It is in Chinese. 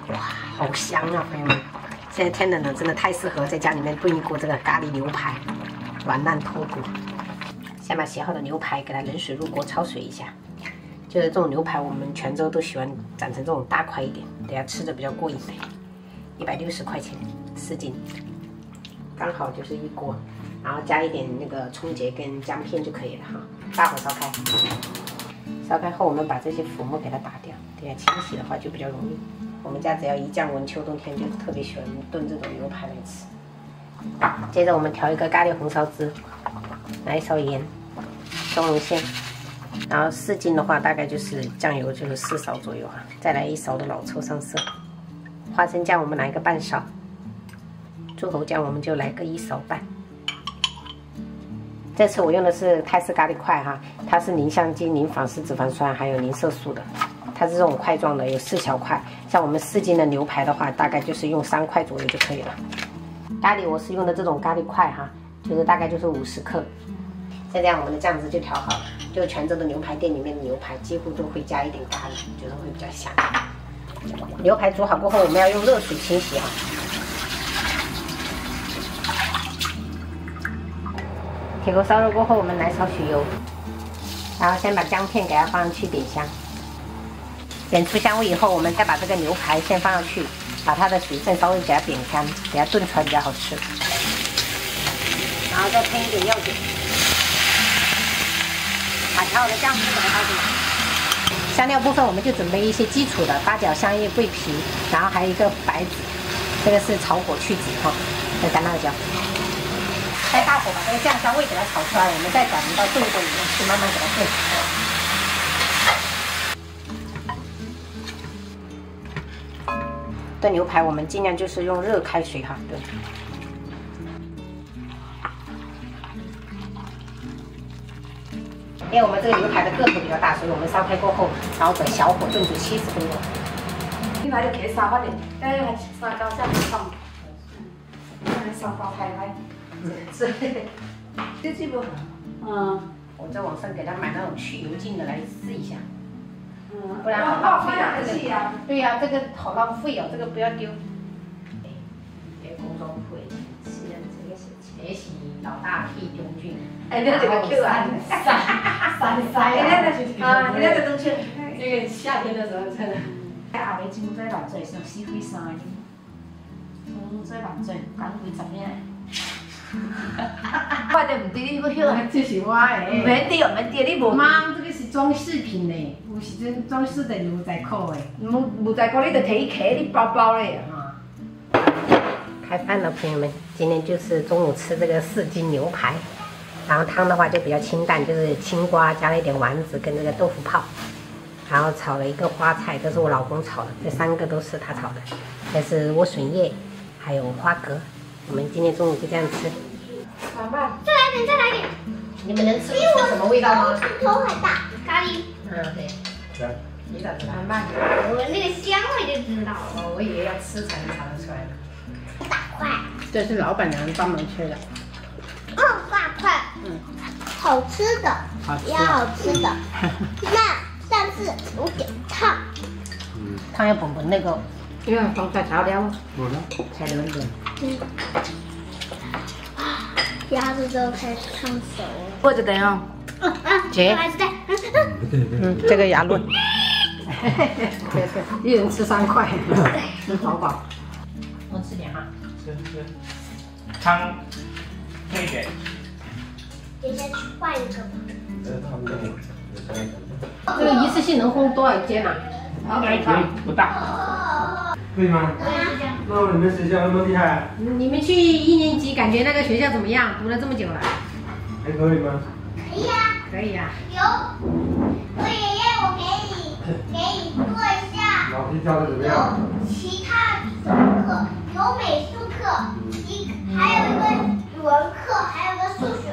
哇，好香啊，朋友们！现在天冷了，真的太适合在家里面炖一锅这个咖喱牛排，软烂脱骨。先把洗好的牛排给它冷水入锅焯水一下。就是这种牛排，我们泉州都喜欢斩成这种大块一点，等下吃着比较过瘾的。160块钱4斤，刚好就是一锅，然后加一点那个葱节跟姜片就可以了哈。大火烧开，烧开后我们把这些浮沫给它打掉，等下清洗的话就比较容易。我们家只要一降温，秋冬天就特别喜欢炖这种牛排来吃。接着我们调一个咖喱红烧汁，来一勺盐，松茸馅，然后4斤的话大概就是酱油就是4勺左右哈，再来1勺的老抽上色，花生酱我们来个半勺，猪头酱我们就来个1勺半。这次我用的是泰式咖喱块哈，它是零香精、零反式脂肪酸还有零色素的。它是这种块状的，有4小块。像我们4斤的牛排的话，大概就是用3块左右就可以了。咖喱我是用的这种咖喱块哈，就是大概就是50克。再这样，我们的酱汁就调好了。就泉州的牛排店里面的牛排，几乎都会加一点咖喱，就是会比较香。牛排煮好过后，我们要用热水清洗哈。铁锅烧热过后，我们来少许油，然后先把姜片给它放上去煸香。煸出香味以后，我们再把这个牛排先放上去，把它的水分稍微给它煸干，给它炖出来比较好吃。然后再喷一点料酒，把调好的酱汁给它倒进来。香料部分我们就准备一些基础的八角、香叶、桂皮，然后还有一个白芷，这个是炒果去籽哈，再干辣椒。开大火把这个酱香味给它炒出来，我们再转移到炖锅里面去，慢慢给它炖。炖牛排我们尽量就是用热开水哈炖。因为我们这个牛排的个头比较大，所以我们烧开过后，然后转小火炖煮70分钟。你买就开沙发的，哎，沙高下面放，沙发太矮。是，这几不好。我在网上给他买那种去油劲的来试一下。不不然好浪费啊！对呀，这个好浪费哦，这个不要丢。别工装会，是啊，这是老大替丢菌。哎，你这个 Q 啊，晒啊，你那个东西，这个夏天的时候真的。阿妹真在浪做，上死费3年，做浪做，讲几10年。我就唔对你个晓，这是我的。免对，你无。妈，这个是装饰品呢，有时阵装饰得5在块的。5在块，你就摕去摕你包包嘞哈。开饭了，朋友们，今天就是中午吃这个4斤牛排，然后汤的话就比较清淡，就是青瓜加了一点丸子跟这个豆腐泡，然后炒了一个花菜，这是我老公炒的，这3个都是他炒的，这是莴笋叶，还有花蛤。我们今天中午就这样吃。慢慢。再来点，再来点。你们能吃出什么味道吗？骨头很大，咖喱。对。你咋知道？慢慢。我闻那个香味就知道了。哦，我以为要吃才能尝得出来呢。大块。这是老板娘专门切的。大块。好吃的。也好吃的。但是有点烫。汤要本本那个。因为放菜调料。才能炖。鸭子都开始烫熟了。或者等哦。姐。还是在。这个鸭论。一人吃3块，能饱饱。多吃点哈。吃。汤配一点。等一下去换一个吧。这个一次性能烘多少间啊？应该可以，不大。可以吗？那你们学校那么厉害？你们去1年级，感觉那个学校怎么样？读了这么久了，还可以吗？可以啊。可以啊。有，我爷爷，我给你做一下。老师教的怎么样？其他必修课有美术课，还有一个语文课，还有个数学